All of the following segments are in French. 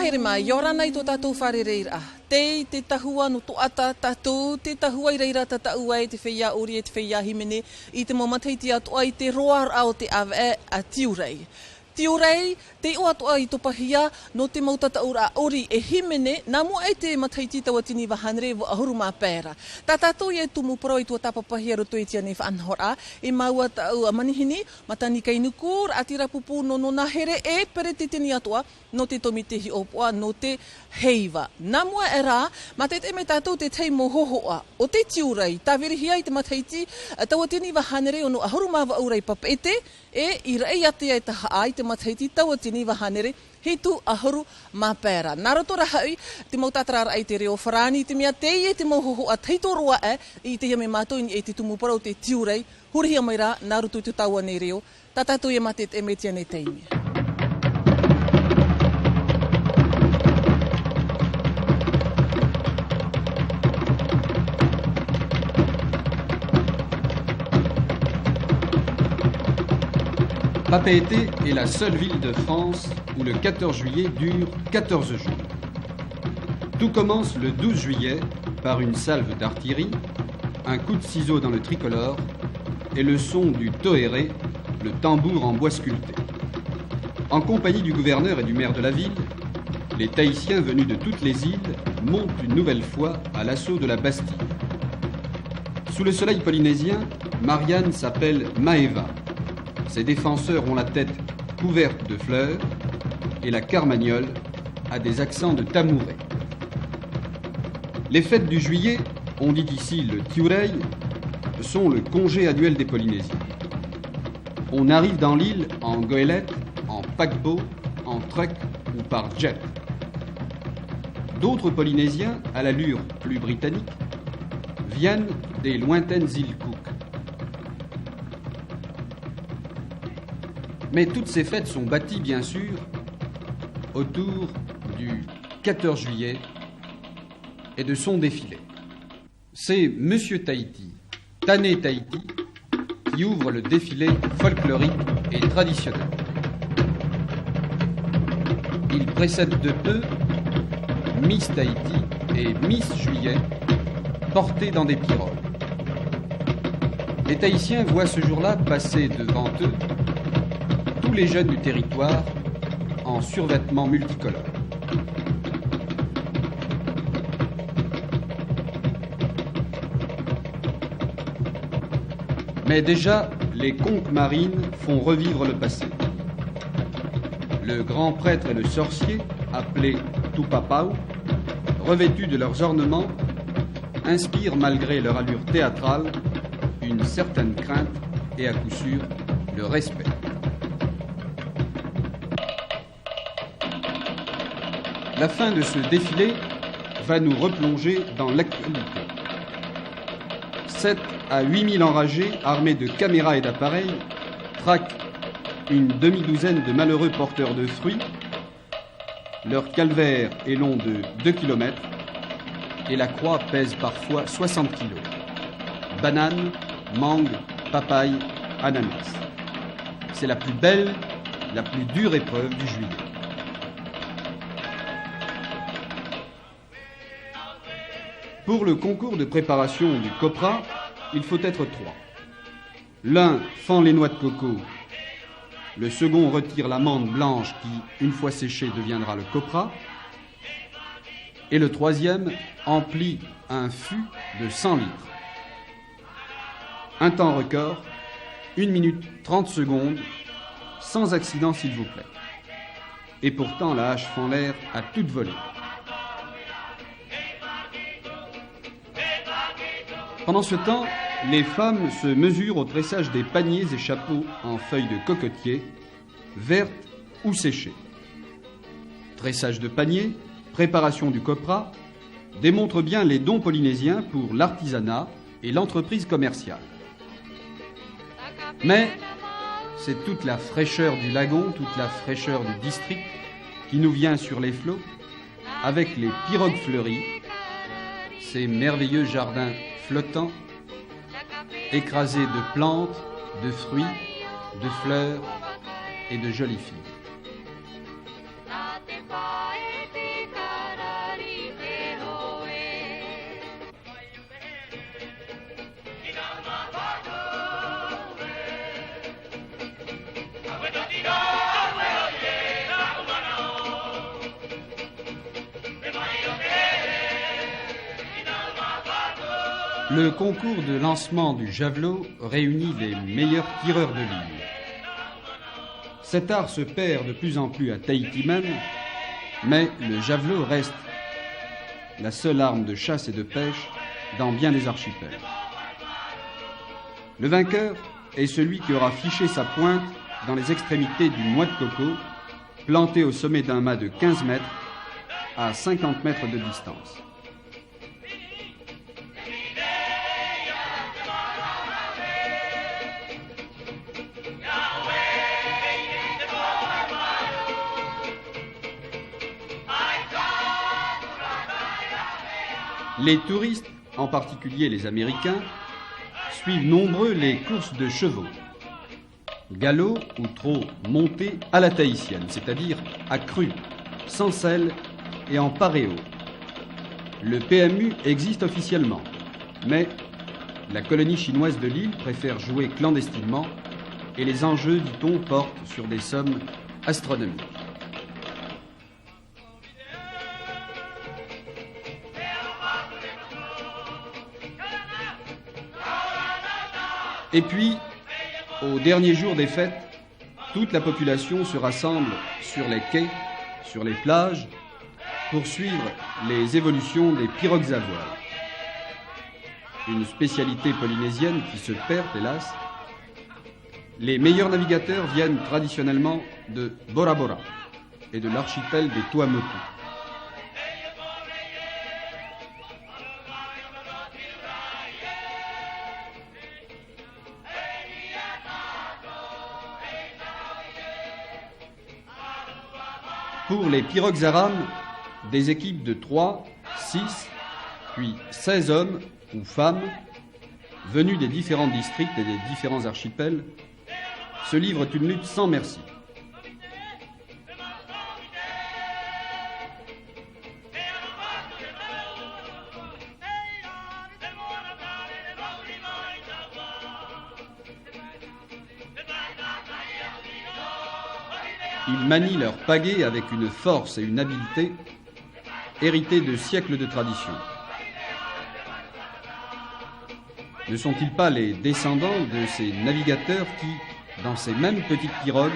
haere mai, iora nei tō tātou whare reira. Te tahua no tō ata tātou, te tahua i reira tātou ai te whia ori e te whia himene, i te momateiti atu ai te roar au te awe a tiurei. Tiurei, te o atua i topahia, no te mautata ura ori e himene, nā mua e te mataiti tawa tini wahanere wa ahuru mā pēra. Tā tātou i e tumu poro i tua tapapahia roto e tia nei whaanhora, e maua tau a manihini, matani kei nukur, atira pupu no nā here e pere te tini atua, no te tomitehi opua, no te heiva. Nā mua e rā, ma te me tātou te teimo hohoa, o te tiurei, tā verihia i te mataiti, tawa tini wahanere o no ahuru mā wa urei papete, e i rei ate ai taha ai te mataiti tawa tini wahanere, hitu ahuru mā pēra. Nā roto rahau, te mautatara ai te reo wharani, te mea te e te mauhoho a teitoroa i te hame mātou e te tumupara o te tiurei, hurihia mai rā, nā roto te taua nei reo, tātātou e mate te metia nei teimi. Papeete est la seule ville de France où le 14 juillet dure 14 jours. Tout commence le 12 juillet par une salve d'artillerie, un coup de ciseau dans le tricolore et le son du toéré, le tambour en bois sculpté. En compagnie du gouverneur et du maire de la ville, les Tahitiens venus de toutes les îles montent une nouvelle fois à l'assaut de la Bastille. Sous le soleil polynésien, Marianne s'appelle Maeva. Ses défenseurs ont la tête couverte de fleurs et la carmagnole a des accents de tamourais. Les fêtes du juillet, on dit ici le tiurei, sont le congé annuel des Polynésiens. On arrive dans l'île en goélette, en paquebot, en truck ou par jet. D'autres Polynésiens, à l'allure plus britannique, viennent des lointaines îles Cook. Mais toutes ces fêtes sont bâties, bien sûr, autour du 14 juillet et de son défilé. C'est Monsieur Tahiti, Tané Tahiti, qui ouvre le défilé folklorique et traditionnel. Il précède de peu Miss Tahiti et Miss Juillet, portées dans des pirogues. Les Tahitiens voient ce jour-là passer devant eux tous les jeunes du territoire en survêtements multicolores. Mais déjà, les conques marines font revivre le passé. Le grand prêtre et le sorcier, appelés Tupapau, revêtus de leurs ornements, inspirent malgré leur allure théâtrale une certaine crainte et à coup sûr le respect. La fin de ce défilé va nous replonger dans l'actualité. 7 à 8 000 enragés, armés de caméras et d'appareils, traquent une demi-douzaine de malheureux porteurs de fruits. Leur calvaire est long de 2 km et la croix pèse parfois 60 kg. Bananes, mangues, papayes, ananas. C'est la plus belle, la plus dure épreuve du juillet. Pour le concours de préparation du copra, il faut être 3. L'un fend les noix de coco, le second retire l'amande blanche qui, une fois séchée, deviendra le copra, et le troisième emplit un fût de 100 litres. Un temps record, 1 minute 30 secondes, sans accident s'il vous plaît. Et pourtant la hache fend l'air à toute volée. Pendant ce temps, les femmes se mesurent au tressage des paniers et chapeaux en feuilles de cocotier, vertes ou séchées. Tressage de paniers, préparation du copra, démontrent bien les dons polynésiens pour l'artisanat et l'entreprise commerciale. Mais c'est toute la fraîcheur du lagon, toute la fraîcheur du district qui nous vient sur les flots, avec les pirogues fleuries, ces merveilleux jardins flottants, écrasés de plantes, de fruits, de fleurs et de jolies filles. Le concours de lancement du javelot réunit les meilleurs tireurs de l'île. Cet art se perd de plus en plus à Tahiti même, mais le javelot reste la seule arme de chasse et de pêche dans bien des archipels. Le vainqueur est celui qui aura fiché sa pointe dans les extrémités du noix de coco, planté au sommet d'un mât de 15 mètres à 50 mètres de distance. Les touristes, en particulier les Américains, suivent nombreux les courses de chevaux. Galop ou trot monté à la tahitienne, c'est-à-dire à crue, sans selle et en paréo. Le PMU existe officiellement, mais la colonie chinoise de l'île préfère jouer clandestinement et les enjeux, dit-on, portent sur des sommes astronomiques. Et puis, au dernier jour des fêtes, toute la population se rassemble sur les quais, sur les plages, pour suivre les évolutions des pirogues à voile. Une spécialité polynésienne qui se perd, hélas. Les meilleurs navigateurs viennent traditionnellement de Bora Bora et de l'archipel des Tuamotu. Pour les pirogues à rame, des équipes de 3, 6, puis 16 hommes ou femmes, venus des différents districts et des différents archipels, se livrent une lutte sans merci. Ils manient leur pagaie avec une force et une habileté héritées de siècles de tradition. Ne sont-ils pas les descendants de ces navigateurs qui, dans ces mêmes petites pirogues,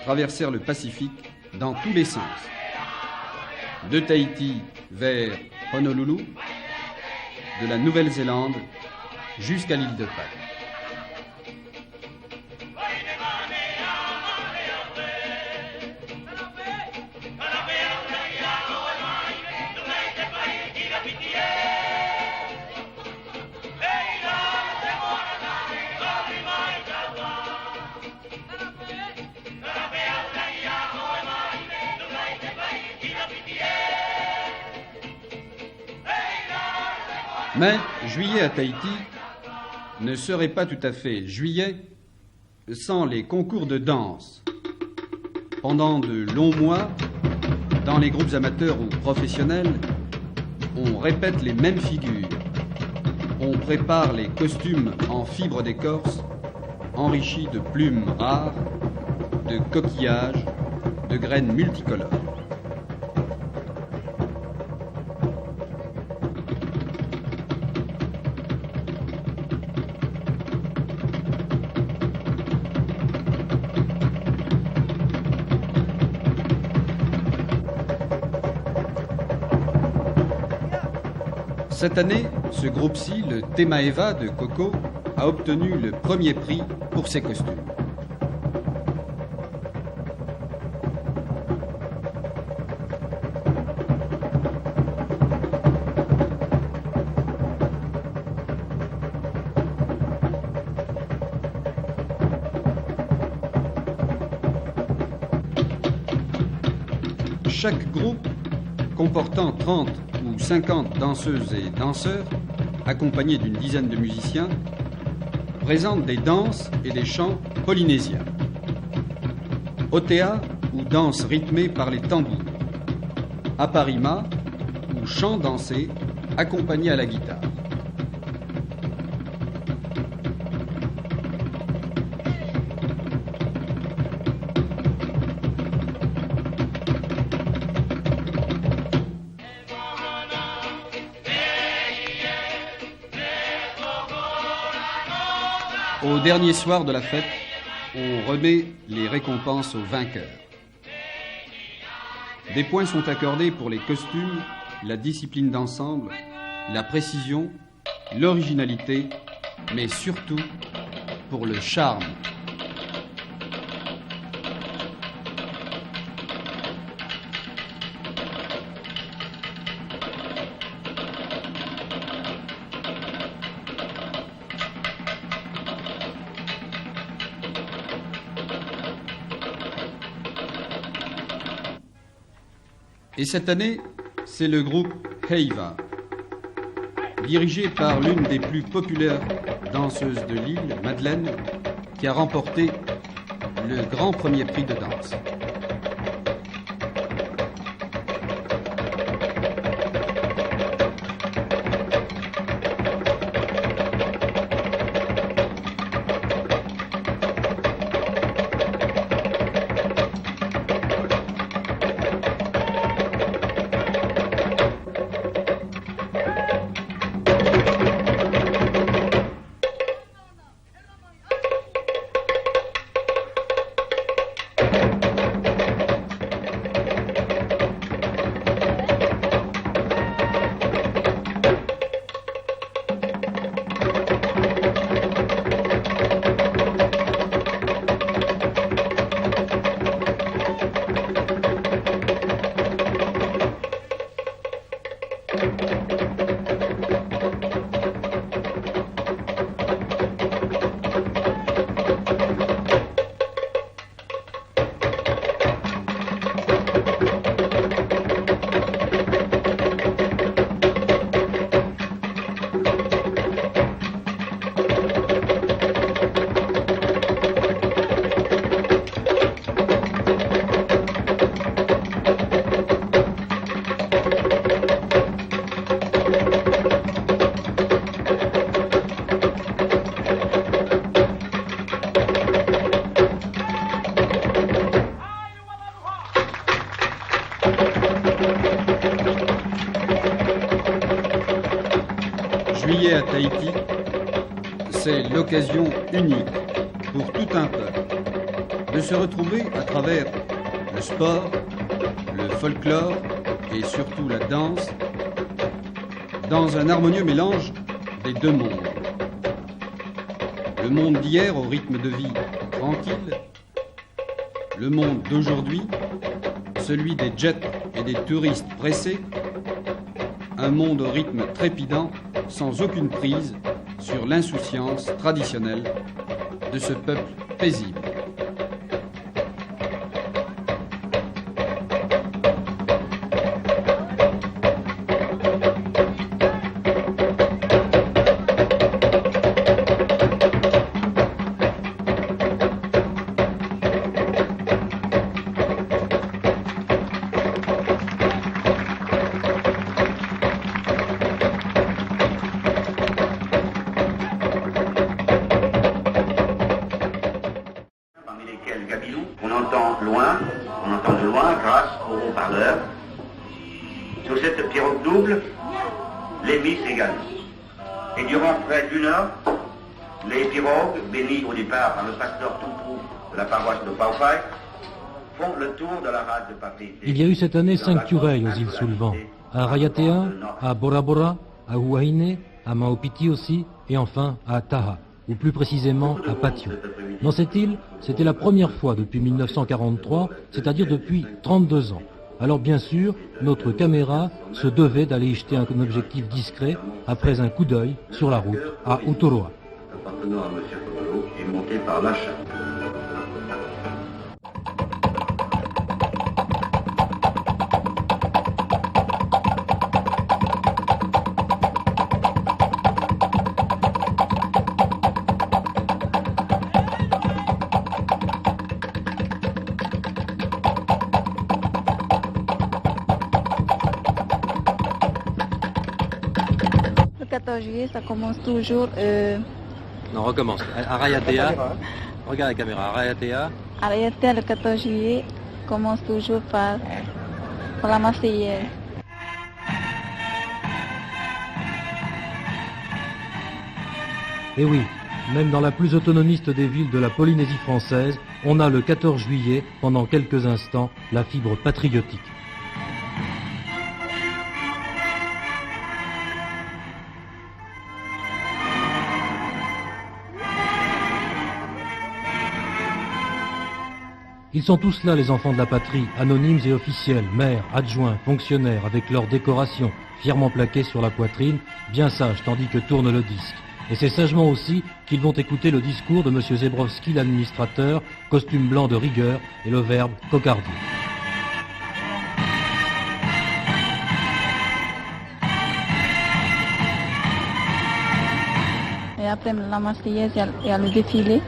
traversèrent le Pacifique dans tous les sens, de Tahiti vers Honolulu, de la Nouvelle-Zélande jusqu'à l'île de Pâques. Mais juillet à Tahiti ne serait pas tout à fait juillet sans les concours de danse. Pendant de longs mois, dans les groupes amateurs ou professionnels, on répète les mêmes figures. On prépare les costumes en fibres d'écorce, enrichis de plumes rares, de coquillages, de graines multicolores. Cette année, ce groupe-ci, le Temaeva de Coco, a obtenu le premier prix pour ses costumes. Chaque groupe, comportant 30 ou 50 danseuses et danseurs, accompagnés d'une dizaine de musiciens, présente des danses et des chants polynésiens. Otea, ou danse rythmée par les tambours. Aparima, ou chant dansé, accompagné à la guitare. Au dernier soir de la fête, on remet les récompenses aux vainqueurs. Des points sont accordés pour les costumes, la discipline d'ensemble, la précision, l'originalité, mais surtout pour le charme. Et cette année, c'est le groupe Heiva, dirigé par l'une des plus populaires danseuses de l'île, Madeleine, qui a remporté le grand premier prix de danse. Juillet à Tahiti, c'est l'occasion unique pour tout un peuple de se retrouver à travers le sport, le folklore et surtout la danse dans un harmonieux mélange des deux mondes. Le monde d'hier au rythme de vie tranquille, le monde d'aujourd'hui, celui des jets et des touristes pressés, un monde au rythme trépidant sans aucune prise sur l'insouciance traditionnelle de ce peuple paisible. On entend de loin grâce aux haut-parleurs. Sur cette pirogue double, les misses également. Et durant près d'une heure, les pirogues, bénies au départ par le pasteur Toupou de la paroisse de Paufai, font le tour de la rade de papier. Il y a eu cette année 5 tureilles aux îles sous le vent. À Rayatea, à Bora Bora, à Huahine, à Maupiti aussi, et enfin à Taha, ou plus précisément à Patio. Dans cette île, c'était la première fois depuis 1943, c'est-à-dire depuis 32 ans. Alors bien sûr, notre caméra se devait d'aller y jeter un objectif discret après un coup d'œil sur la route à Utoroa. Appartenant à M. Kogolo et monté par l'achat. Le 14 juillet, ça commence toujours... Non, recommence. À Rayatea, regarde la caméra. À Rayatea. À Rayatea, le 14 juillet, commence toujours par la Marseillaise. Et oui, Même dans la plus autonomiste des villes de la Polynésie française, on a le 14 juillet, pendant quelques instants, la fibre patriotique. Ils sont tous là, les enfants de la patrie, anonymes et officiels, maires, adjoints, fonctionnaires, avec leurs décorations, fièrement plaquées sur la poitrine, bien sages tandis que tourne le disque. Et c'est sagement aussi qu'ils vont écouter le discours de M. Zebrowski, l'administrateur, costume blanc de rigueur et le verbe cocardier. Et après la Marseillaise, il y a le défilé.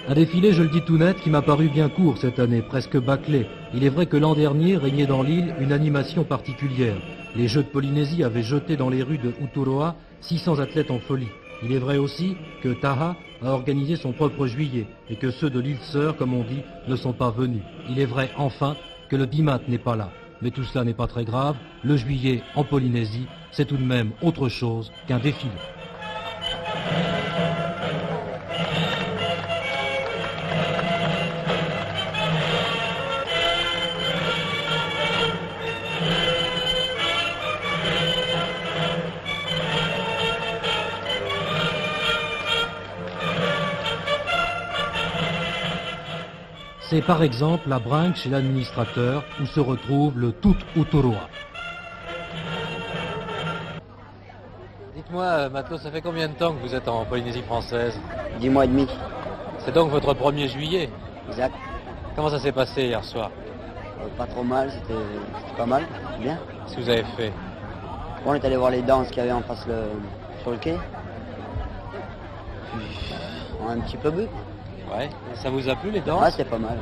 Un défilé, je le dis tout net, qui m'a paru bien court cette année, presque bâclé. Il est vrai que l'an dernier régnait dans l'île une animation particulière. Les Jeux de Polynésie avaient jeté dans les rues de Uturoa 600 athlètes en folie. Il est vrai aussi que Taha a organisé son propre juillet et que ceux de l'île Sœur, comme on dit, ne sont pas venus. Il est vrai enfin que le Bimat n'est pas là. Mais tout cela n'est pas très grave. Le juillet en Polynésie, c'est tout de même autre chose qu'un défilé. C'est par exemple la bringue chez l'administrateur où se retrouve le tout Uturoa. Dites-moi, Matelot, ça fait combien de temps que vous êtes en Polynésie française? 10 mois et demi. C'est donc votre 1er juillet. Exact. Comment ça s'est passé hier soir? Pas trop mal, c'était pas mal, bien. Qu'est-ce que vous avez fait? Bon, on est allé voir les danses qu'il y avait en face sur le quai. Puis, on a un petit peu bu. Ouais. Ça vous a plu les danses? Ouais, c'était pas mal.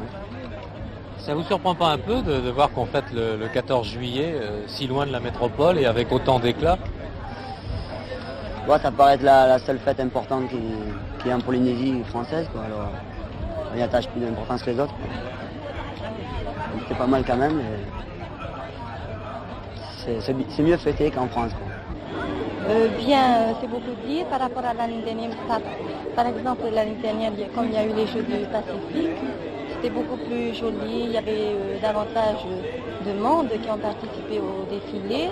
Ça vous surprend pas un peu de voir qu'on fête le 14 juillet si loin de la métropole et avec autant d'éclat? Bon, ça paraît être la seule fête importante qui est en Polynésie française, quoi. Alors, on y attache plus d'importance que les autres. Donc, c'était pas mal quand même. C'est mieux fêté qu'en France, quoi. Bien, c'est beaucoup dire par rapport à l'année dernière. Par exemple, l'année dernière, comme il y a eu les Jeux du Pacifique, c'était beaucoup plus joli. Il y avait davantage de monde qui ont participé au défilé.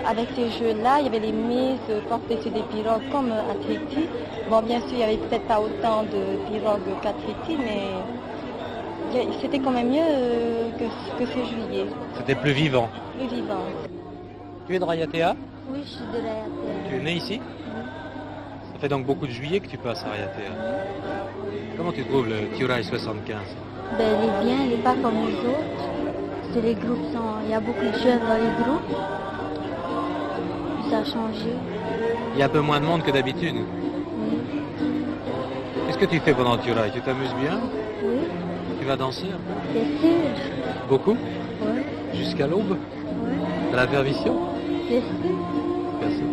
Avec ces jeux-là, il y avait les Miss portées sur des pirogues comme à Tahiti. Bon, bien sûr, il n'y avait peut-être pas autant de pirogues qu'à Tahiti, mais c'était quand même mieux que ce juillet. C'était plus vivant. Plus vivant. Tu es de Rayatea? Oui, je suis de Rayatea. Tu es né ici? Oui. Ça fait donc beaucoup de juillet que tu passes à Rayatea. Comment tu trouves le Tiurai 75? Ben, il est bien, il n'est pas comme les autres. Les groupes il y a beaucoup de jeunes dans les groupes. Ça a changé. Il y a un peu moins de monde que d'habitude. Oui. Qu'est-ce que tu fais pendant le Tiurai? Tu t'amuses bien? Oui. Tu vas danser un peu? Bien sûr. Beaucoup? Oui. Jusqu'à l'aube? Oui. De la permission? Bien sûr. Merci.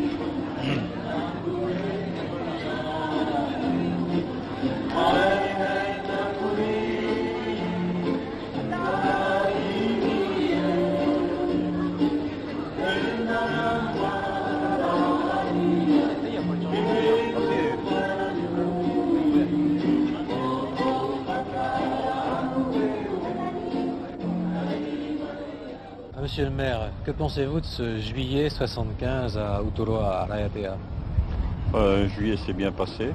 Monsieur le maire, que pensez-vous de ce juillet 75 à Uturoa, à Rayatea? Juillet s'est bien passé,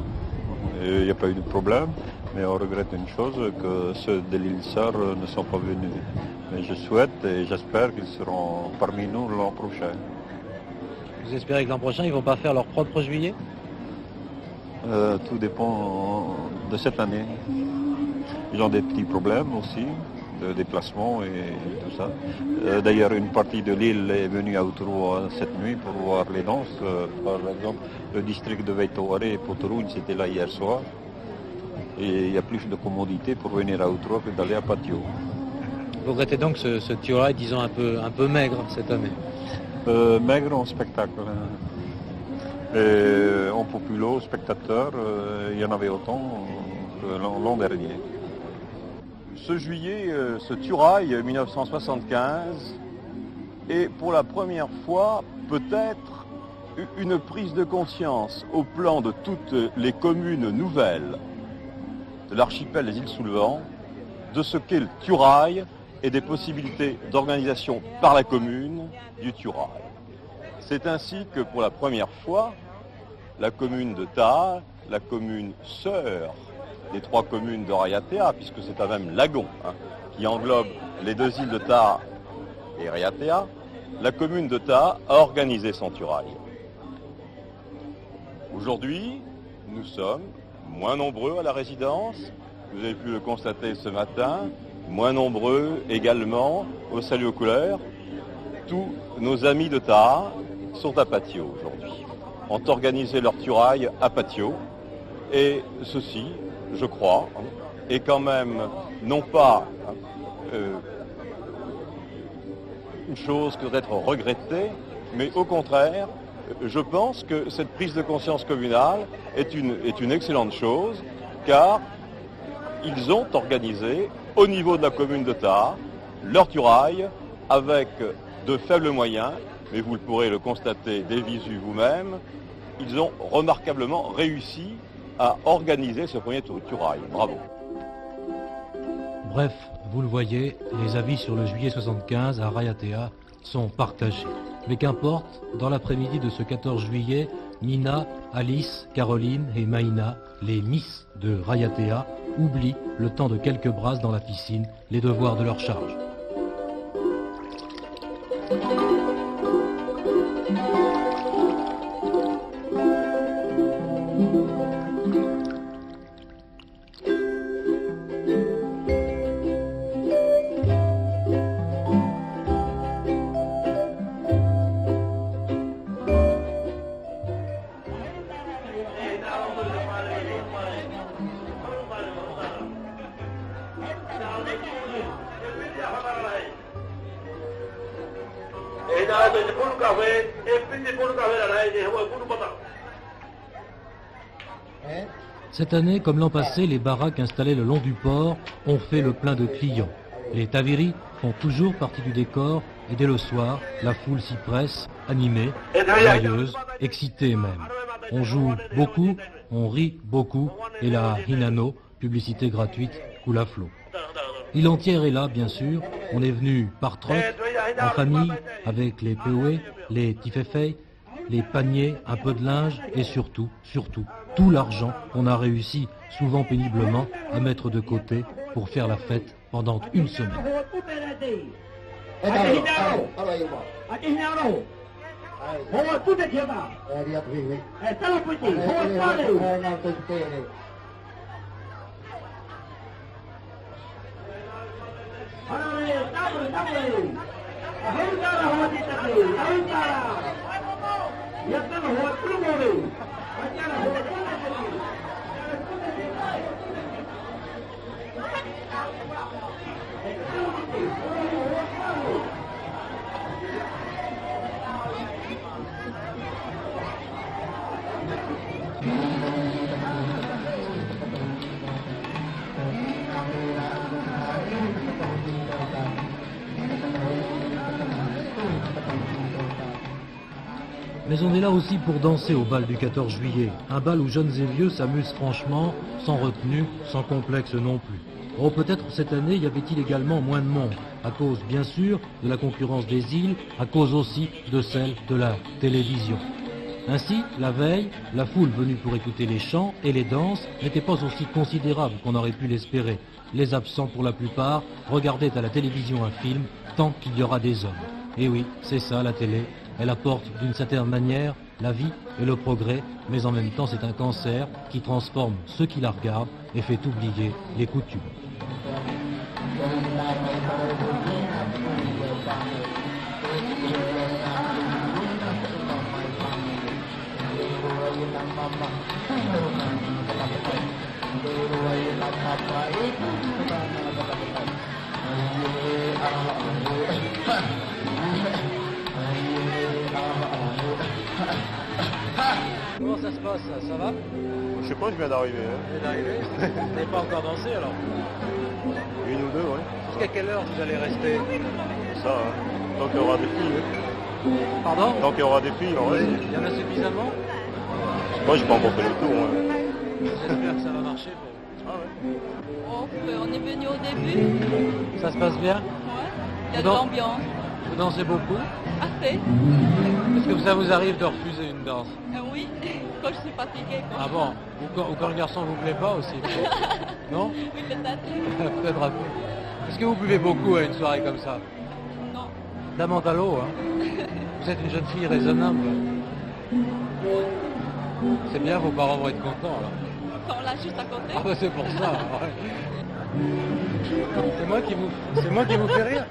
il n'y a pas eu de problème, mais on regrette une chose, que ceux de l'île Sœur ne sont pas venus. Mais je souhaite et j'espère qu'ils seront parmi nous l'an prochain. Vous espérez que l'an prochain, ils ne vont pas faire leur propre juillet? Tout dépend de cette année. Ils ont des petits problèmes aussi, de déplacement et tout ça. D'ailleurs, une partie de l'île est venue à Uturoa cette nuit pour voir les danses. Par exemple, le district de Veitoare et Potorou, c'était là hier soir. Et il y a plus de commodité pour venir à Uturoa que d'aller à Patio. Vous regrettez donc ce Tiurai, disons, un peu maigre cette année? Maigre en spectacle. Et en populo, spectateurs, il y en avait autant que l'an dernier. Ce juillet, ce Tiurai 1975 est pour la première fois peut-être une prise de conscience au plan de toutes les communes nouvelles de l'archipel des îles sous le vent de ce qu'est le Turail et des possibilités d'organisation par la commune du Turail. C'est ainsi que pour la première fois, la commune de Taha, la commune sœur des 3 communes de Rayatea, puisque c'est un même lagon qui englobe les 2 îles de Taha et Rayatea, la commune de Taha a organisé son Turail. Aujourd'hui, nous sommes moins nombreux à la résidence, vous avez pu le constater ce matin, moins nombreux également au salut aux couleurs. Tous nos amis de Taha sont à Patio aujourd'hui, ont organisé leur Turail à Patio, et ceci, je crois, est quand même non pas une chose qui doit être regrettée, mais au contraire, je pense que cette prise de conscience communale est une excellente chose, car ils ont organisé, au niveau de la commune de Taha, leur Turail avec de faibles moyens, mais vous pourrez le constater des visu vous-même, ils ont remarquablement réussi à organiser ce premier Turail. Bravo. Bref, vous le voyez, les avis sur le juillet 75 à Rayatea sont partagés. Mais qu'importe, dans l'après-midi de ce 14 juillet, Nina, Alice, Caroline et Maïna, les Miss de Rayatea, oublient, le temps de quelques brasses dans la piscine, les devoirs de leur charge. Cette année, comme l'an passé, les baraques installées le long du port ont fait le plein de clients. Les tavéris font toujours partie du décor et dès le soir, la foule s'y presse, animée, joyeuse, excitée même. On joue beaucoup, on rit beaucoup et la Hinano, publicité gratuite, coule à flot. L'île entière est là, bien sûr. On est venu par troc, en famille, avec les peouets, les tifefei, les paniers, un peu de linge et surtout, tout l'argent qu'on a réussi, souvent péniblement, à mettre de côté pour faire la fête pendant une semaine. Mais on est là aussi pour danser au bal du 14 juillet, un bal où jeunes et vieux s'amusent franchement, sans retenue, sans complexe non plus. Oh, peut-être cette année y avait-il également moins de monde, à cause bien sûr de la concurrence des îles, à cause aussi de celle de la télévision. Ainsi, la veille, la foule venue pour écouter les chants et les danses n'était pas aussi considérable qu'on aurait pu l'espérer. Les absents, pour la plupart, regardaient à la télévision un film tant qu'il y aura des hommes. Et oui, c'est ça la télé. Elle apporte d'une certaine manière la vie et le progrès, mais en même temps c'est un cancer qui transforme ceux qui la regardent et fait oublier les coutumes. Comment ça se passe, ça va? Je sais pas, je viens d'arriver. Vous venez d'arriver? Vous n'avez pas encore dansé alors? Une ou deux, oui. Jusqu'à quelle heure vous allez rester? Ça, tant qu'il y aura des filles. Pardon? Donc il y aura des filles, oui. Il y en a suffisamment? Moi, j'ai pas encore fait le tour. Hein. J'espère que ça va marcher pour vous. Oh, on est venu au début. Ça se passe bien? Ouais. Il y a de Non. l'ambiance. Vous dansez beaucoup? Assez. Est-ce que ça vous arrive de refuser une danse? Oui, quand je suis fatiguée. Ah bon? Ou quand le garçon vous plaît pas aussi? Non? Oui, peut-être. Peut-être un peu. Est-ce que vous buvez beaucoup à une soirée comme ça? Non. D'amande à l'eau, hein? Vous êtes une jeune fille raisonnable. C'est bien, vos parents vont être contents là. Quand on l'a juste à côté. Ah bah c'est pour ça. Ouais. C'est moi qui vous fais rire.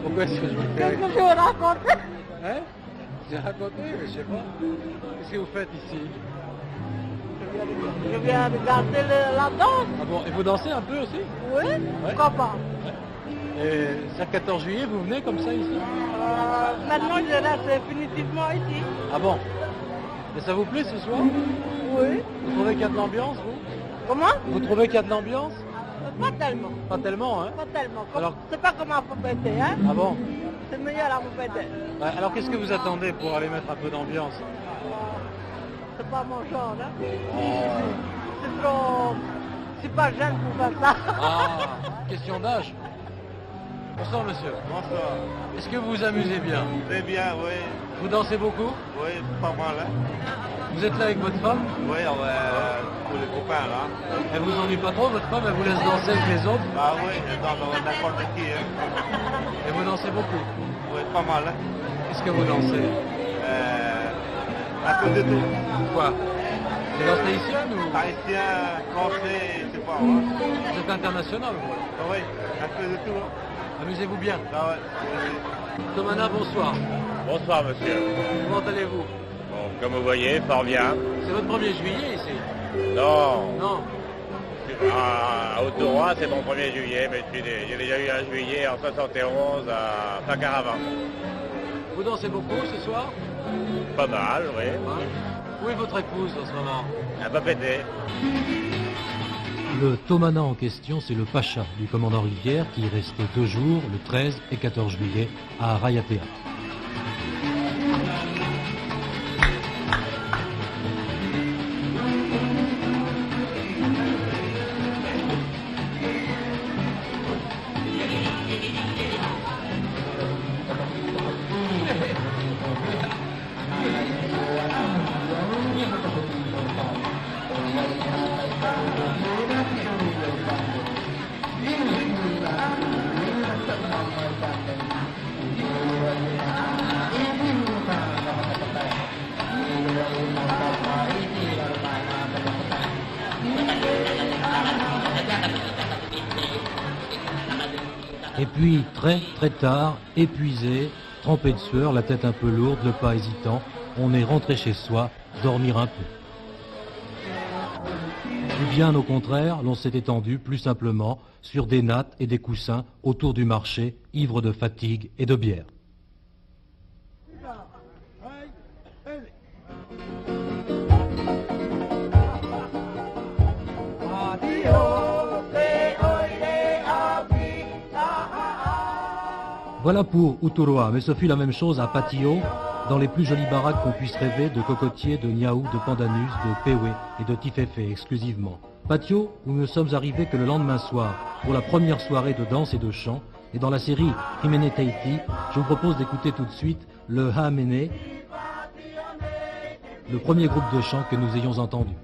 Pourquoi est-ce que je vous fais rire? Qu'est-ce que je vous raconte? Hein? J'ai raconté, mais je sais pas. Qu'est-ce que vous faites ici? Je viens regarder la danse. Ah bon, et vous dansez un peu aussi? Oui, pourquoi pas? Et c'est le 14 juillet, vous venez comme ça ici? Maintenant, je reste définitivement ici. Ah bon? Et ça vous plaît ce soir? Oui. Vous trouvez qu'il y a de l'ambiance, vous? Comment? Vous trouvez qu'il y a de l'ambiance? Pas tellement. Pas tellement, hein? Pas tellement. Alors- C'est pas comme à Poupété, hein? Ah bon? C'est meilleur à Poupété. Ouais, alors qu'est-ce que vous attendez pour aller mettre un peu d'ambiance? C'est pas mon genre, hein? Oh. C'est trop... C'est pas jeune pour faire ça. Ah, question d'âge. Bonsoir monsieur. Bonsoir. Est-ce que vous vous amusez bien? Très bien, oui. Vous dansez beaucoup? Oui, pas mal, hein. Vous êtes là avec votre femme? Oui, pour les copains, là. Elle vous ennuie pas trop, votre femme, elle vous laisse danser avec les autres? Ah oui, je danse avec n'importe qui, hein. Et vous dansez beaucoup? Oui, pas mal, hein. Qu'est-ce que vous dansez? Un peu de tout. Quoi? Des danses tahitiennes ou? Haïtien, français, je sais pas, ouais. Vous êtes international, vous? Ah oui, un peu de tout, hein. Amusez-vous bien. Ah ouais. Tomana, bonsoir. Bonsoir monsieur. Comment allez-vous? Bon, comme vous voyez, fort bien. C'est votre 1er juillet ici? Non, Non. à Autoroy c'est mon 1er juillet, mais j'ai déjà eu un juillet en 71 à Saint-Caravant. Vous dansez beaucoup ce soir? Pas mal, oui. Hein? Où est votre épouse en ce moment? Un peu pété. Le Tomana en question, c'est le Pacha du commandant Rivière qui est resté 2 jours, le 13 et 14 juillet, à Rayatea. Et puis, très tard, épuisé, trempé de sueur, la tête un peu lourde, le pas hésitant, on est rentré chez soi, dormir un peu. Ou bien au contraire, l'on s'est étendu plus simplement sur des nattes et des coussins autour du marché, ivre de fatigue et de bière. Voilà pour Uturoa, mais ce fut la même chose à Patio, dans les plus jolies baraques qu'on puisse rêver, de cocotiers, de niaou, de pandanus, de pewe et de tifefe exclusivement. Patio, où nous ne sommes arrivés que le lendemain soir, pour la première soirée de danse et de chant, et dans la série Himene Teiti, je vous propose d'écouter tout de suite le Haamene, le premier groupe de chant que nous ayons entendu.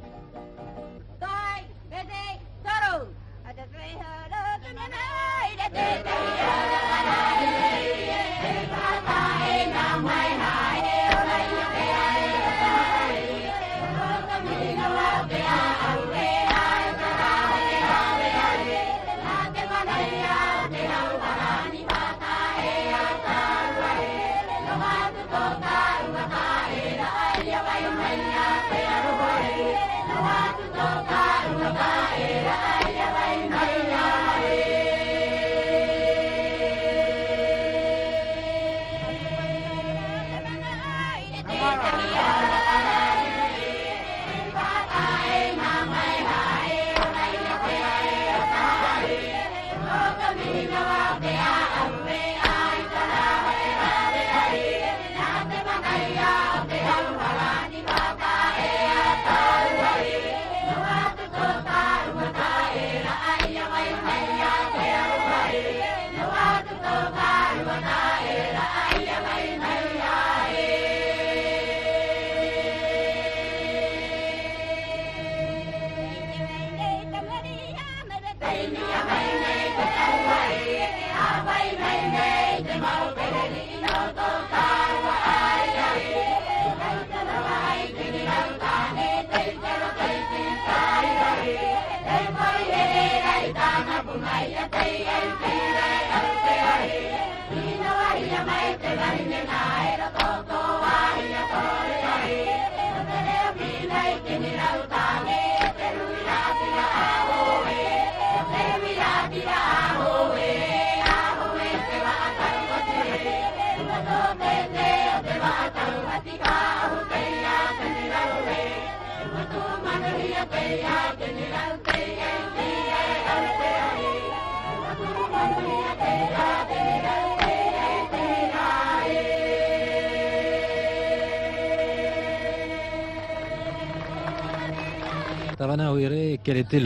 Tavana Ouire, quel était,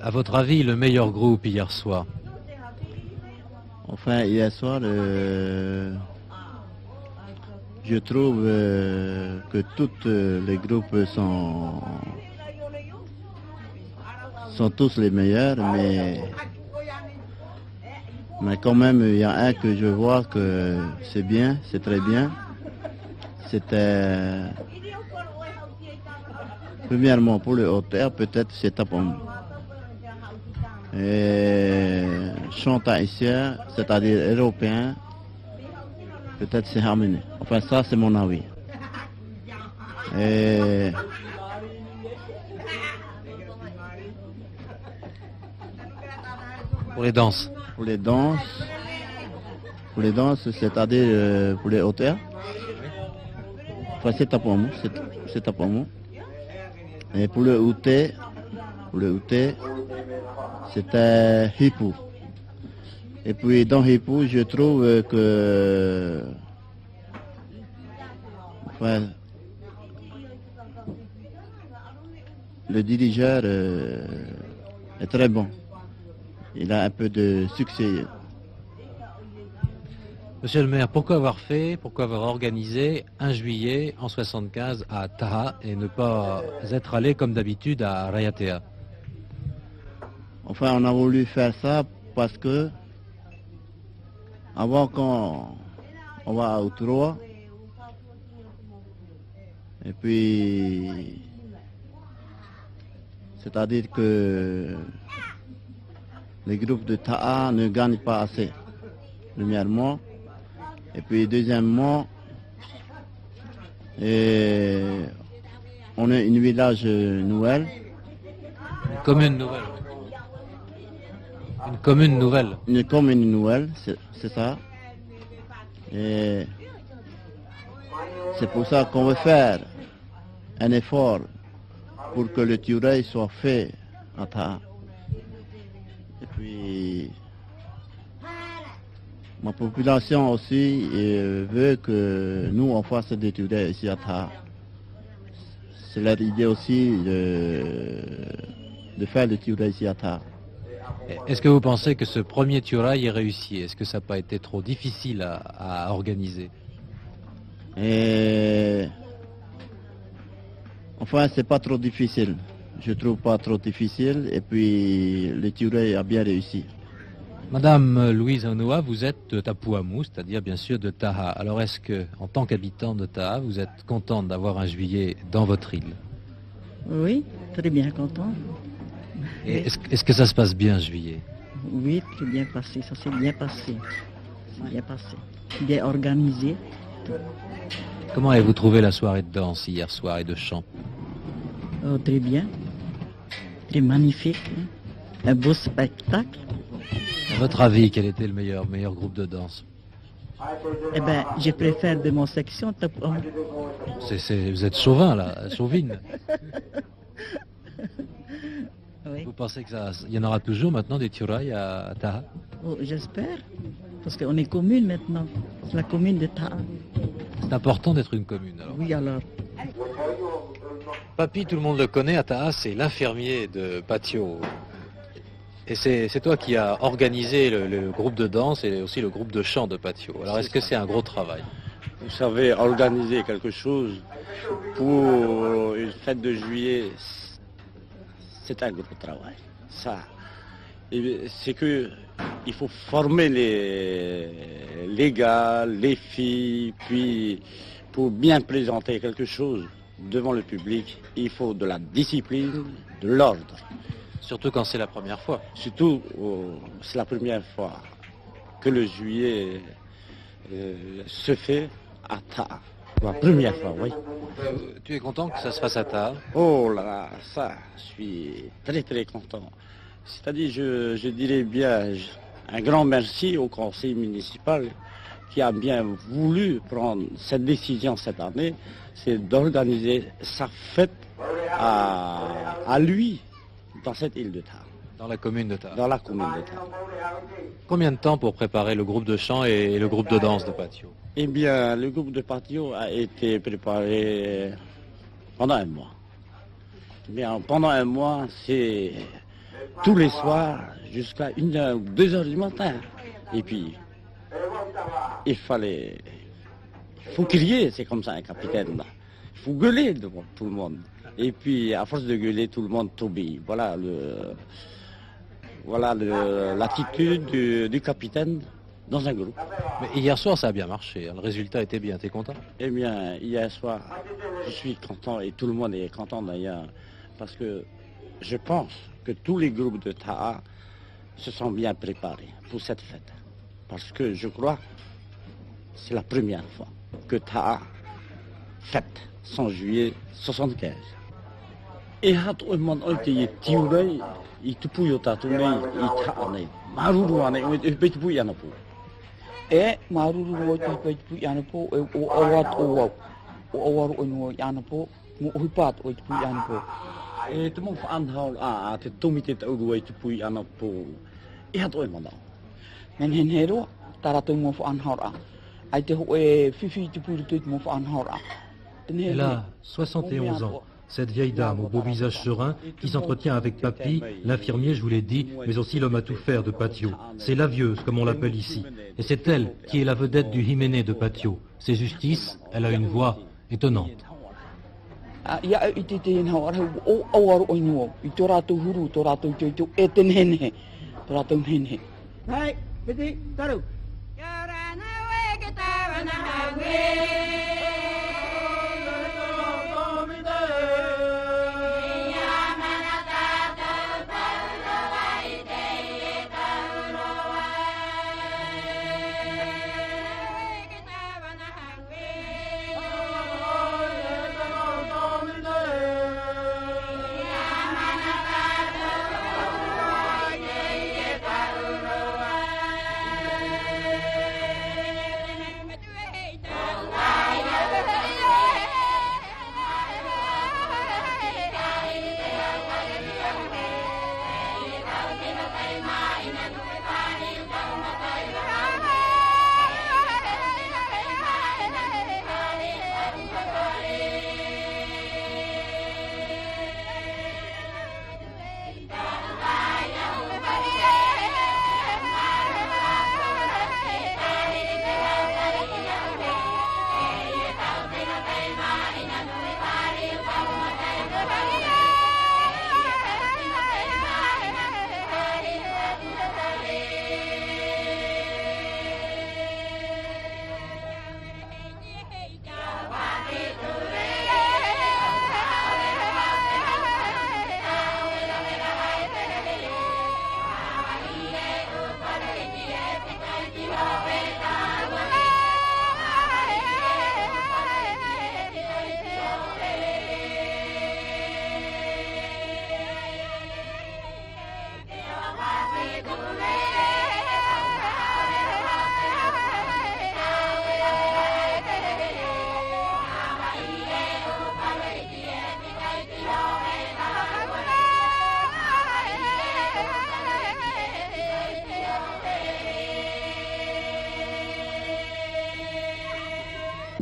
à votre avis, le meilleur groupe hier soir? Enfin, hier soir, je trouve que tous les groupes sont tous les meilleurs, mais quand même, il y a un que je vois que c'est bien, c'est très bien. C'était, premièrement, pour le hauteur, peut-être c'est Tapon. Et chant haïtien, c'est-à-dire européen, peut-être c'est Hamine. Enfin, ça, c'est mon avis. Et pour les danses? Pour les danses, c'est-à-dire pour les hauteurs. Enfin, c'est Tapon, c'est Tapon. Et pour le outé, c'était Hippou. Et puis dans Hippou, je trouve que enfin, le dirigeur est très bon. Il a un peu de succès. Monsieur le maire, pourquoi avoir organisé un juillet en 75 à Taha et ne pas être allé comme d'habitude à Rayatea? Enfin, on a voulu faire ça parce que avant quand on va à Outroa, et puis c'est-à-dire que les groupes de Taha ne gagnent pas assez, premièrement. Et puis deuxièmement, on est une village nouvelle. Une commune nouvelle. Une commune nouvelle. Une commune nouvelle, c'est ça. Et c'est pour ça qu'on veut faire un effort pour que le Tiuraï soit fait à Taha. Et puis ma population aussi veut que nous on fasse des Tiuraï ici à Taha. C'est leur idée aussi de faire le Tiuraï ici à Taha. Est-ce que vous pensez que ce premier Tiuraï est réussi? Est-ce que ça n'a pas été trop difficile à organiser? Enfin, c'est pas trop difficile. Je trouve pas trop difficile. Et puis, le Tiuraï a bien réussi. Madame Louise Onoa, vous êtes de Tapouamou, c'est-à-dire bien sûr de Taha. Alors est-ce que, en tant qu'habitant de Taha, vous êtes contente d'avoir un juillet dans votre île? Oui, très bien content. Et est-ce que ça se passe bien, juillet? Oui, très bien passé, ça s'est bien passé. C'est bien passé, bien organisé. Comment avez-vous trouvé la soirée de danse hier soir et de chant? Oh, très bien, très magnifique, hein. Un beau spectacle. À votre avis, quel était le meilleur groupe de danse? Eh bien, je préfère de mon section Tapouamou. Vous êtes chauvin, là, chauvine. Oui. Vous pensez qu'il y en aura toujours maintenant des Tiuraï à Taha? Oh, j'espère, parce qu'on est commune maintenant. C'est la commune de Taha. C'est important d'être une commune, alors. Oui, alors. Papy, tout le monde le connaît à Taha, c'est l'infirmier de Patio. Et c'est toi qui as organisé le groupe de danse et aussi le groupe de chant de Patio. Alors est-ce que c'est un gros travail? Vous savez, organiser quelque chose pour une fête de juillet, c'est un gros travail. Ça, c'est que il faut former les gars, les filles, puis pour bien présenter quelque chose devant le public, il faut de la discipline, de l'ordre. Surtout quand c'est la première fois. Surtout, c'est la première fois que le juillet se fait à Taha. La première fois, oui. Tu es content que ça se fasse à Taha? Oh là là, ça, je suis très très content. C'est-à-dire, je dirais bien un grand merci au conseil municipal qui a bien voulu prendre cette décision cette année, c'est d'organiser sa fête à lui, dans cette île de Taha. Dans la commune de Taha. Dans la commune de Taha. Combien de temps pour préparer le groupe de chant et le groupe de danse de Patio? Eh bien, le groupe de Patio a été préparé pendant un mois. Bien, pendant un mois, c'est tous les soirs jusqu'à 1h ou 2h du matin. Et puis, il faut crier, c'est comme ça un capitaine. Il faut gueuler devant tout le monde. Et puis, à force de gueuler, tout le monde t'obéit. Voilà l'attitude du capitaine dans un groupe. Mais hier soir, ça a bien marché. Le résultat était bien. T'es content? Eh bien, hier soir, je suis content et tout le monde est content d'ailleurs. Parce que je pense que tous les groupes de Taha se sont bien préparés pour cette fête. Parce que je crois que c'est la première fois que Taha fête son juillet 75. Et à tout le monde a été tiré, il te pouille au tatoué, il t'a amené. Marourouane, il peut te pouiller à Napo. E maruru o te pui ana po o awat o awar o no ana po mo hupat o te pui ana po e te mo aanhaul a te tomite te o te pui ana po e hat o mana men hen hero tarato mo aanhaul a ai te ho e fifi te pui te mo aanhaul a. Elle a 71 ans. Cette vieille dame au beau visage serein qui s'entretient avec Papy, l'infirmier, je vous l'ai dit, mais aussi l'homme à tout faire de Patio. C'est la vieuse, comme on l'appelle ici. Et c'est elle qui est la vedette du Himénée de Patio. C'est justice, elle a une voix étonnante.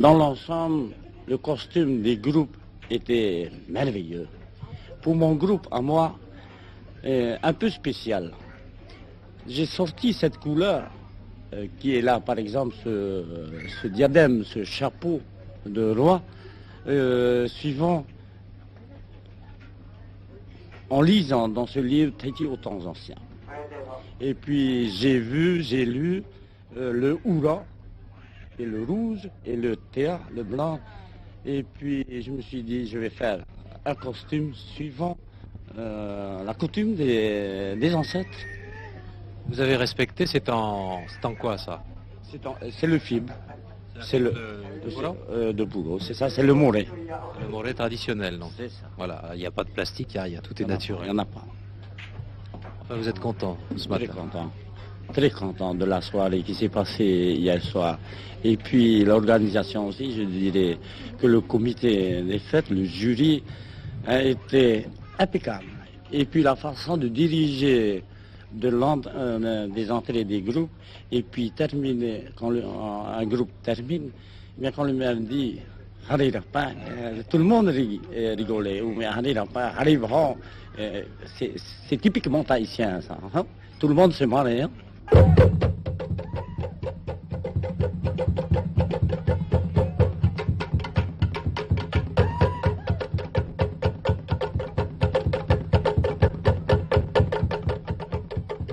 Dans l'ensemble, le costume des groupes était merveilleux. Pour mon groupe, à moi, un peu spécial. J'ai sorti cette couleur qui est là, par exemple, ce diadème, ce chapeau de roi, suivant, en lisant dans ce livre Tahiti aux temps anciens. Et puis j'ai lu le oura, et le rouge, et le théa, le blanc. Et puis je me suis dit, je vais faire un costume suivant la coutume des ancêtres. Vous avez respecté, c'est en quoi ça? C'est le fibre. C'est le de Bougo, c'est ça, c'est le moré. Le moré traditionnel, non? C'est ça. Voilà, il n'y a pas de plastique, tout est naturel. Il n'y en a pas. Enfin, vous êtes content ce matin? Très content de la soirée qui s'est passée hier soir. Et puis l'organisation aussi, je dirais que le comité des fêtes, le jury, a été impeccable. Et puis la façon de diriger des entrées des groupes, et puis terminer, quand un groupe termine, bien quand le maire dit tout le monde rigolait, ou mais arriveront, c'est typiquement tahitien ça. Hein? Tout le monde se marrait. Hein?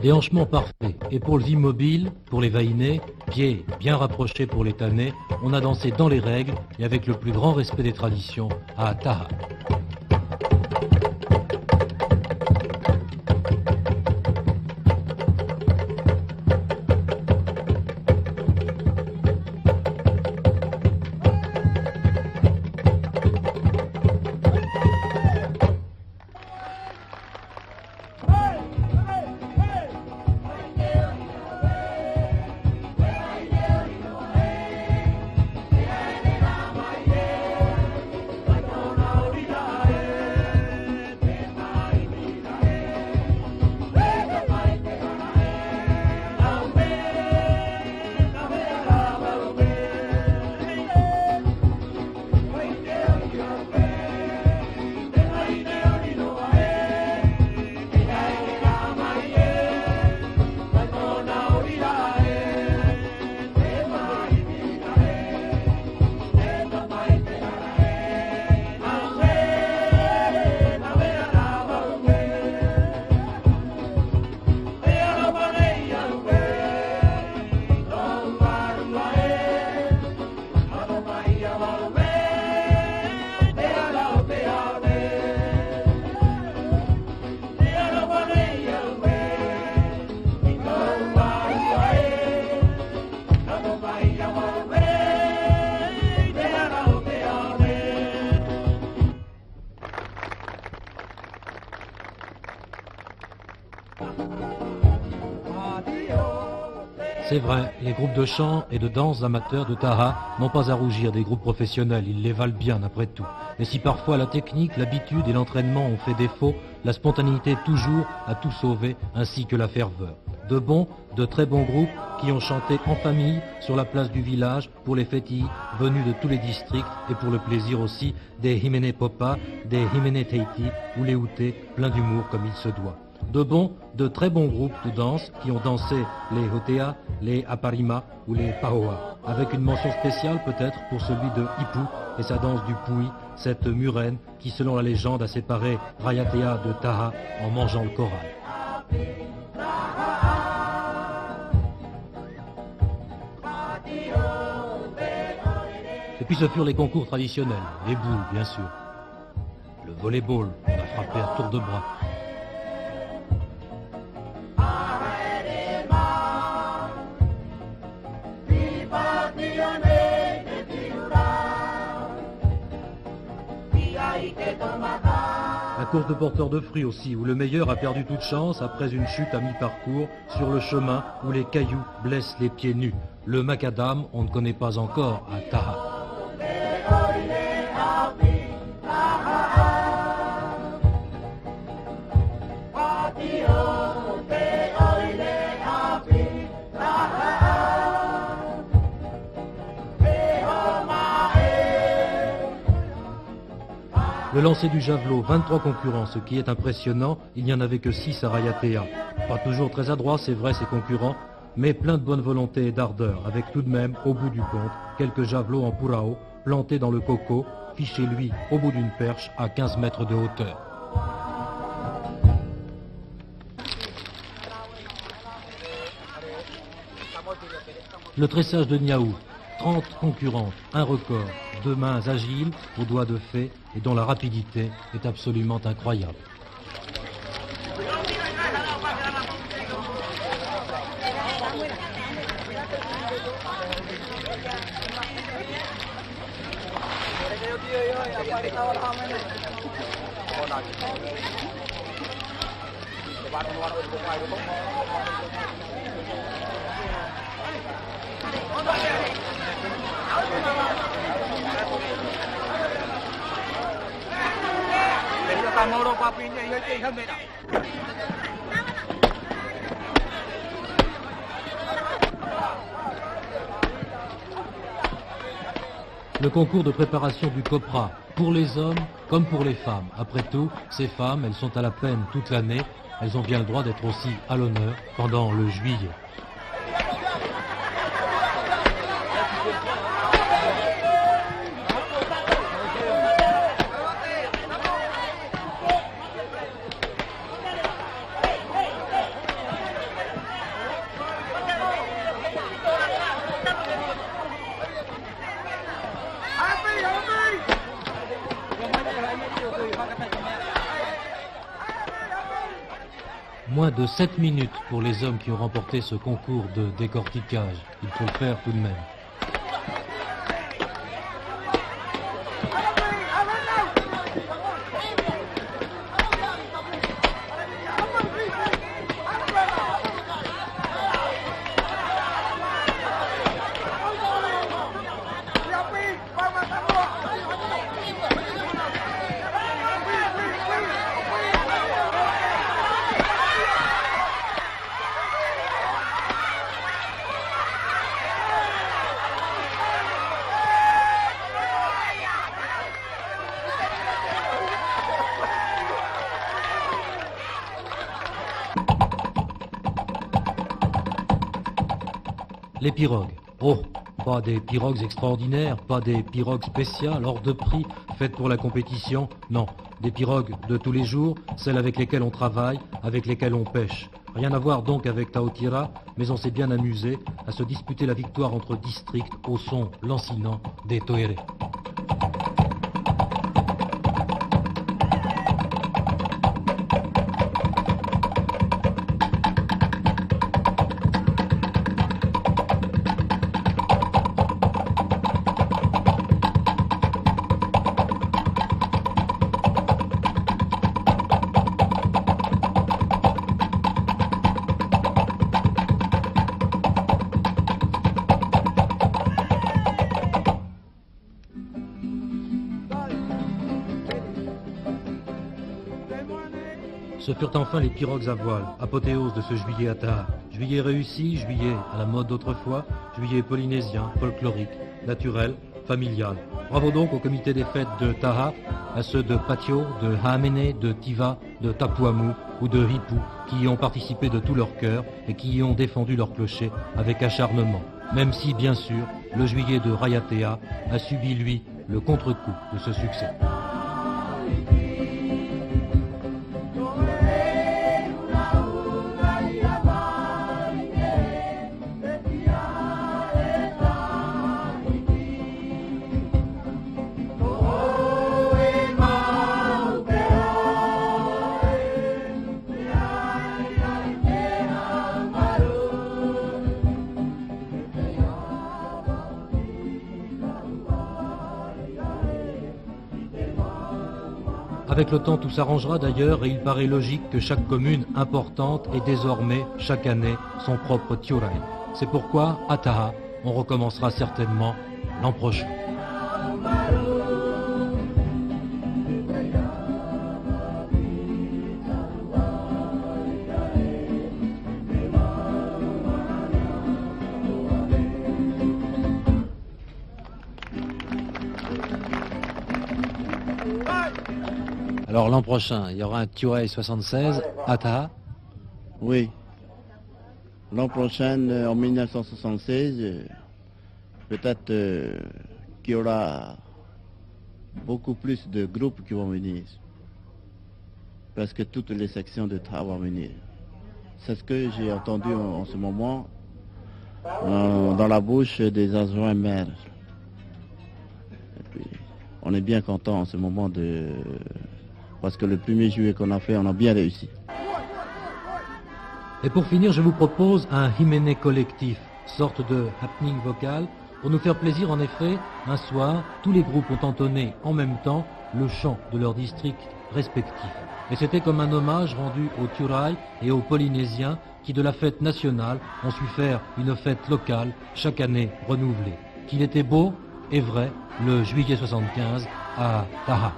Déhanchement parfait, épaules immobiles pour les vaïnés, pieds bien rapprochés pour les tannés, on a dansé dans les règles et avec le plus grand respect des traditions à Taha. C'est vrai, les groupes de chant et de danse amateurs de Taha n'ont pas à rougir des groupes professionnels, ils les valent bien après tout. Et si parfois la technique, l'habitude et l'entraînement ont fait défaut, la spontanéité toujours a tout sauvé, ainsi que la ferveur. De très bons groupes qui ont chanté en famille sur la place du village pour les fétilles venus de tous les districts et pour le plaisir aussi des Himene Popa, des Himene Teiti ou les Outé, plein d'humour comme il se doit. De très bons groupes de danse qui ont dansé les Hotea, les Aparima ou les Paoa, avec une mention spéciale peut-être pour celui de Ipu et sa danse du Pui, cette murène qui selon la légende a séparé Rayatea de Taha en mangeant le corail. Et puis ce furent les concours traditionnels, les boules bien sûr. Le volleyball, on a frappé à tour de bras. La course de porteurs de fruits aussi, où le meilleur a perdu toute chance après une chute à mi-parcours sur le chemin où les cailloux blessent les pieds nus. Le macadam, on ne connaît pas encore à Taha. Le lancer du javelot, 23 concurrents, ce qui est impressionnant, il n'y en avait que 6 à Rayatea. Pas toujours très adroits, c'est vrai, ces concurrents, mais plein de bonne volonté et d'ardeur, avec tout de même, au bout du compte, quelques javelots en purao, plantés dans le coco, fichés lui au bout d'une perche à 15 mètres de hauteur. Le tressage de Niaou, 30 concurrents, un record, 2 mains agiles, aux doigts de fée et dont la rapidité est absolument incroyable. Le concours de préparation du Copra, pour les hommes comme pour les femmes. Après tout, ces femmes, elles sont à la peine toute l'année, elles ont bien le droit d'être aussi à l'honneur pendant le juillet. Moins de 7 minutes pour les hommes qui ont remporté ce concours de décortiquage. Il faut le faire tout de même. Les pirogues. Oh, pas des pirogues extraordinaires, pas des pirogues spéciales, hors de prix, faites pour la compétition. Non, des pirogues de tous les jours, celles avec lesquelles on travaille, avec lesquelles on pêche. Rien à voir donc avec Taotira, mais on s'est bien amusé à se disputer la victoire entre districts au son lancinant des Toéré. Ce furent enfin les pirogues à voile, apothéose de ce juillet à Taha. Juillet réussi, juillet à la mode d'autrefois, juillet polynésien, folklorique, naturel, familial. Bravo donc au comité des fêtes de Taha, à ceux de Patio, de Haamene, de Tiva, de Tapuamu ou de Ripu, qui y ont participé de tout leur cœur et qui y ont défendu leur clocher avec acharnement. Même si, bien sûr, le juillet de Rayatea a subi, lui, le contre-coup de ce succès. Avec le temps, tout s'arrangera d'ailleurs et il paraît logique que chaque commune importante ait désormais, chaque année, son propre Tiurai. C'est pourquoi, à Taha, on recommencera certainement l'an prochain. Alors l'an prochain, il y aura un Tiurai 76 à Taha? Oui. L'an prochain, en 1976, peut-être qu'il y aura beaucoup plus de groupes qui vont venir. Parce que toutes les sections de Taha vont venir. C'est ce que j'ai entendu en ce moment dans la bouche des adjoints maires. Et puis, on est bien content en ce moment parce que le 1er juillet qu'on a fait, on a bien réussi. Et pour finir, je vous propose un himene collectif, sorte de happening vocal, Pour nous faire plaisir, en effet, un soir, tous les groupes ont entonné en même temps le chant de leurs districts respectifs. Et c'était comme un hommage rendu aux Tiurai et aux Polynésiens qui, de la fête nationale, ont su faire une fête locale chaque année renouvelée. Qu'il était beau et vrai le juillet 75 à Taha.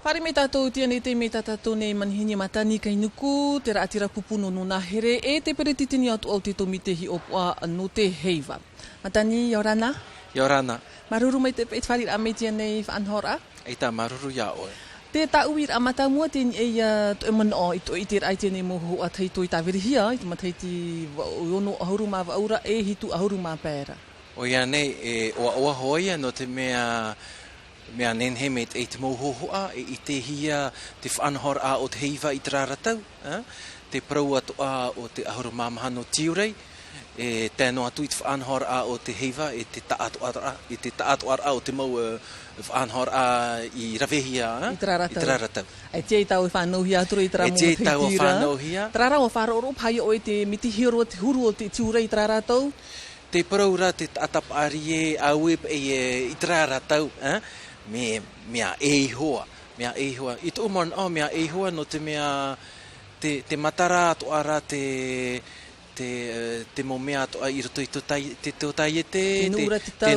Whare me tātou tia ne te me tātou nei manihini matani kai nuku, te raatira pupuno no nā here e te peretitini atu au te tomitehi o pua no te heiva. Matani, Yorana? Yorana. Maruru mai te peit wharir a me tia nei whanhora? Eita maruru ia oe. Te tāuir a matamua te ni e to e mana i to i te rai tēnei moho a tei toi tāwerihia, i te mataiti ono ahuruma vaura e hitu ahuruma pēra. O ia nei, e oa hoia no te mea nenhe me te te mauhohoa i te hia te whanhor a o te heiva i te raratau, te prau atoa o te ahuruma mahano tiurei, e tēno atu i te whanhor a o te heiva i te taatoara o te mau whanhor a i rawehia i te raratau. E te e tau e whanauhia aturu i te ramu e te tau e whanauhia. Te rarau a wharoro pai o e te mitihiro te huru o te tiurei i te raratau. Te prau ra te atapari e au e i te raratau, mea eihoa. I te umon o mea eihoa no te mea te matara atoara te mo mea atoa i roto i te tōtaiete, ten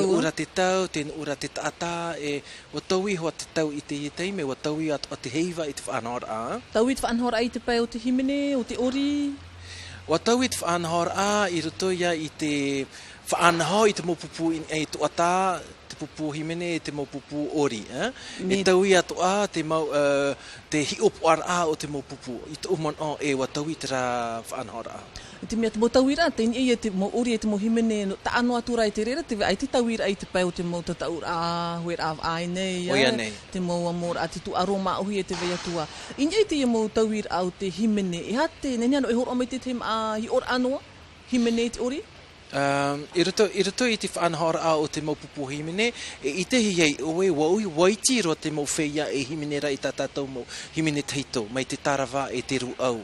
ura te tau, ten ura te taata, e o taui hoa te tau i te ietei, me o taui atoa te heiva i te whanhora. Taui te whanhora i te pai o te himene, o te ori? O taui te whanhora i roto ia i te whanho i te mopupu i te ata, pupu himene e te maupupu ori. E taui atoa te hiopuar a o te maupupu. I te umon o e wa taui te ra whanhora a. Te mea te mo tauira, te ni e te mo ori e te mo himene, ta anu atura i te rera, te ai te tauira i te pai o te mo tataura a huer av ai nei. Oia nei. Te mo amor a te tu aroma uhi e te vei atua. I ni e te mo tauira au te himene, e hate, nene ano e hor ome te tem a hi or anoa, himene te ori? I roto i te whanhora a o te maupupu himene, i te hiei oe waiti ro te mau whea e himene ra i tātou mau himene teito, mai te tarawa e te ruau.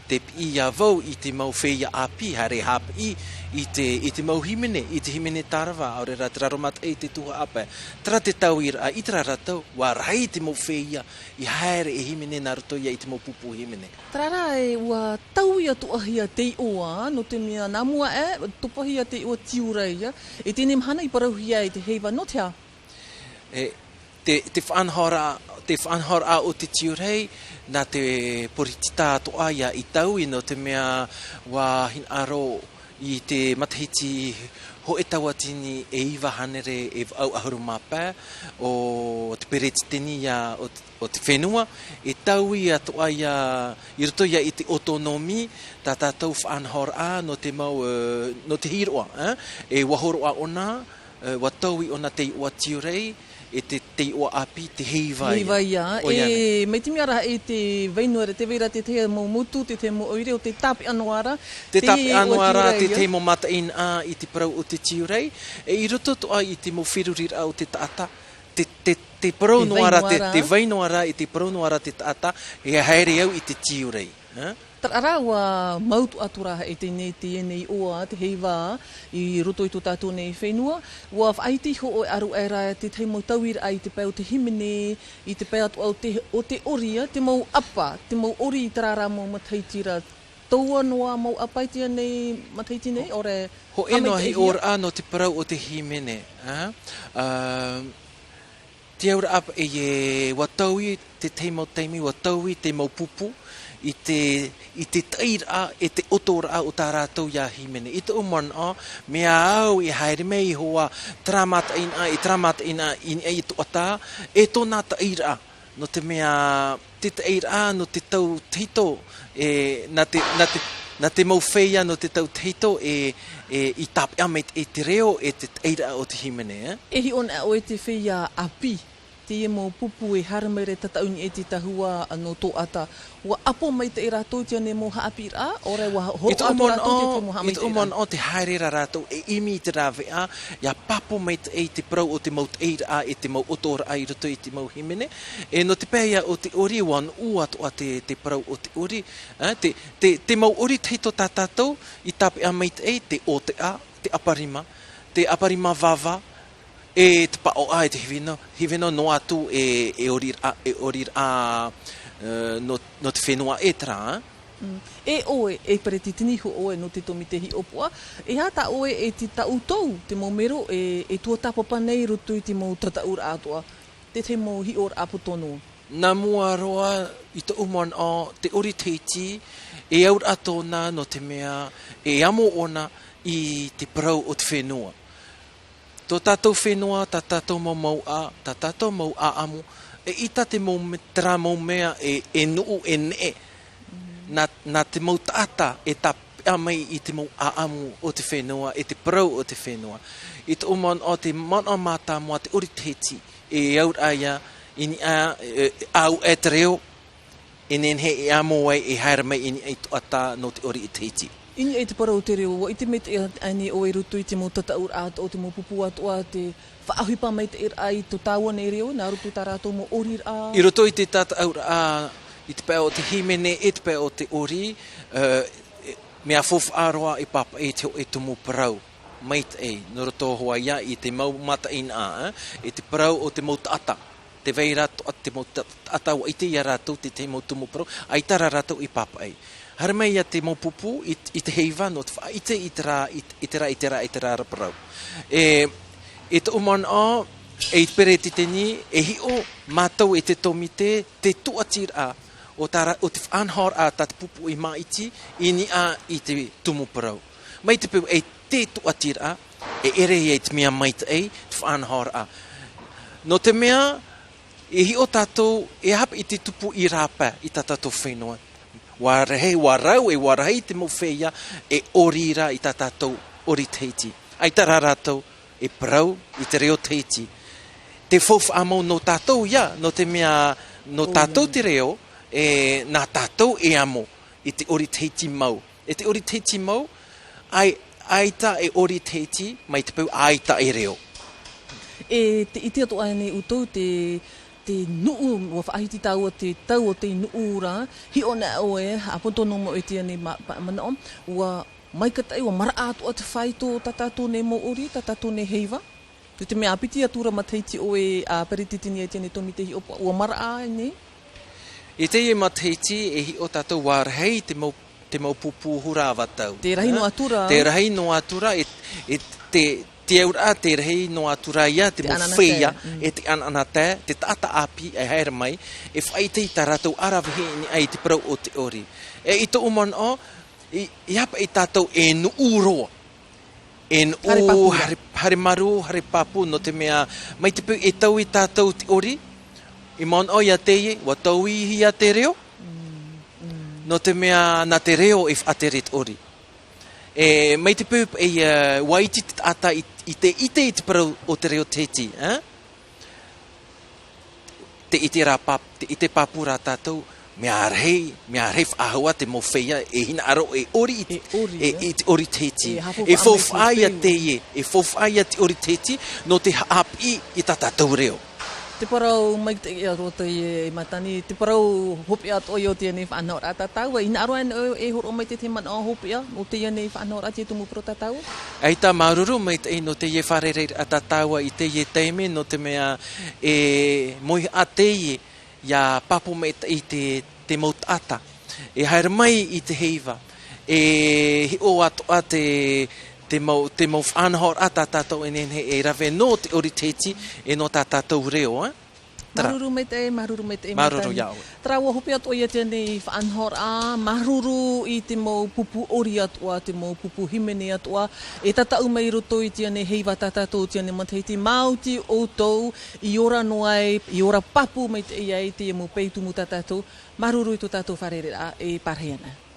Te pi a vau i te mau whea api, hare hapi, i te mau himene, i te himene tarawa, aure ra te raromat e te tuha apa. Tra te tauira, i te raratau, wa rai te mau whea, i haere e himene na roto ia i te maupupu himene. Trara e ua tau ia tuahia te oa, no te mea namua tupahia te o tiurei, e tēnei mhana i parauhia i te heiva, no te a? te whanhora o te tiurei nā te poritita toa ia I tau ino te mea wā hin aro I te matahiti ho e tawatini e iwa hanere e au ahuru mapā o te peretitini ia o te whenua e tau ia toa ia I roto ia I te autonomi tā tātou whanhora no te mau no te hiroa e wahoroa ona watau I ona te ua tiurei e te ua api te heiva ia. E mai te miara e te wainuara, te veira te te mo mutu, te mo oire o te tapi anuara. Te tapi anuara, te mo matain a I te parau o te tiurei. E I roto toa I te mo whirurira o te taata. Te parau noara, te wainuara I te parau noara te taata, e haere au I te tiurei. Tarara wa mautu atura e tēnei tēnei oa te heiva I roto I tō tātou nei whenua. Wa whaiti ho o aru era te tei mau tauira ai te pau te himene I te pau o te oria, te mau apa, te mau ori I tarara mau mataitira. Taua noa mau apa I tia nei mataiti nei? Ore, ho eno hi ora ano te parau o te himene. Te aura apa e wataui te tei mau teimi, wataui te mau pupu. I te taira e te otora o tā rātou ia himene. I te umana mea au I haere mei hoa tramata ina I tuata e tōna taira no te mea te taira no te tau teito e na te mau wheia no te tau teito I tape ameit e te reo e te taira o te himene. Ehi ona o e te wheia api. Te mo pupu e haramere tatauni e te tahua no tō ata. Wa apo mai te rātou tia ne mo haapi rā, ore wa horo atu rātou te mo haapi te rā. I te o te haerera rātou e imi te rāwea, ia papo mai te e te prau o te mau te eira e te mau otora ai roto I te mau himene. E no te pēia o te ori, wan ua toa te prau o te ori. Te mau ori teito tātātou, I tape a mai te e, te o te a, te aparima vava, e te pa o ai te hivino no atu e orir a no te whenua e tra. E oe e paretitini ho oe no te tomitehi opua. E hata oe e te tautou te mo mero e tua tapapa nei roto I te mo tataura atua. Te mo hi or apotono. Nā mua roa I te umon o te ori teiti e aur atona no te mea e amo ona I te parau o te whenua. Tō tātou whenua, tā tātou mau a, tā tātou mau a amu, e ita te mau tra mau mea e nuu e ne. Nā te mau tāta e tapea mai I te mau a amu o te whenua, e te parau o te whenua. I te umon o te mana mata mua te ori teti, e aur aia, ini au e te reo, e nenhe e amo ai e haere mai ini ai tuata no te ori teti. Ini e te parau te reo, I te mete ane o e rutu I te mo tataur ato o te mo pupu ato te whaahipa mai te ai to tāua nei reo, nā rutu tā rātou mo orir a. I roto I te tataur I te pēo te himene e te pēo te ori, mea fofu aroa I papa e te o e tumu parau. Mai te e, no roto hoa ia I te mau mata ina, e te parau o te mau taata. Te vei rātou te mau taata o I te ia rātou te mau tumu parau, ai tara rātou I papa e. Haramei ia te mau pupu I te heiva no te whaite I te rā raparau. E te uman o, e te pere titeni, e hi o mātou e te tomite, te tuatira o te whanhor a tā te pupu I maiti, ini a I te tumu parau. Mai te peu e te tuatira, e ere e te mea mai te e, te whanhor a. No te mea, e hi o tātou, e hapa I te tupu I rāpa I tā tātou whenua. Warau e warahei te mau wheia e orira I tā tātou ori teiti. Ai tā rātou e parau I te reo teiti. Te fofu amau no tātou ia, no te mea no tātou te reo, e nā tātou e amo I te ori teiti mau. E te ori teiti mau, ai tā e ori teiti, mai te pau ai tā e reo. E te iti atu ane utou te nuu, wa whaahiti tau te tau o te nuu rā, hi ona oe, apontono mo e tia ne mana om, wa mai katai, wa mara atu a te whai tō tatatu ne mo ori, tatatu ne heiva. Te mea apiti atura mateiti oe a perititini e tia ne tomitehi opa, wa mara a ne? E te e mateiti e hi o tātou wārhei te mau pupu hura watau. Te rahi no atura. Te rahi no atura, te ura te rei no aturaia te mo feia e te ananate te tata api e haere mai e whai te taratou arawahi ni ai te prau o te ori. E ito umon o i hapa i tātou e nu uroa. E nu hare maru, hare papu no te mea mai te pu e tau i tātou te ori i mon o ia teie wa tau i hia te reo no te mea na te reo if a te ret ori. E mai te pu e waiti te ata i te ite i te parau o te reo teti. Te ite rā pap, te ite papura tātou mea rei whahua te mowhea e hina aro e ori i te ori teti. E whawhaia teie, e whawhaia te ori teti no te haapi i tā tātou reo. Te parau mai te ia rota i matani, te parau hopi atu o te nei whanau rā tātau, ina aroa e horo mai te mana o hopi a, o te ia nei whanau rā te tumu pro tātau? Ai tā maruru mai te no te ie wharerei a tātau i te ie teime, no te mea e moi a te ie, ia papu mai i te mautata, e haere mai i te heiva, e o atu a te mau whanahor a tātou e rave no te ori teti e no tātou reo. Maruru me te maruru iau. Traua hopi atu ia tēnei whanahor a, maruru i te mau pupu ori atua, te mau pupu himene atua, e tatau mai roto i tēnei heiva tātou tēnei mataiti Māuti o tau, i ora noai, i ora papu mai te iai te mau peitumu tātou, maruru i tō tātou wharere a e parheana.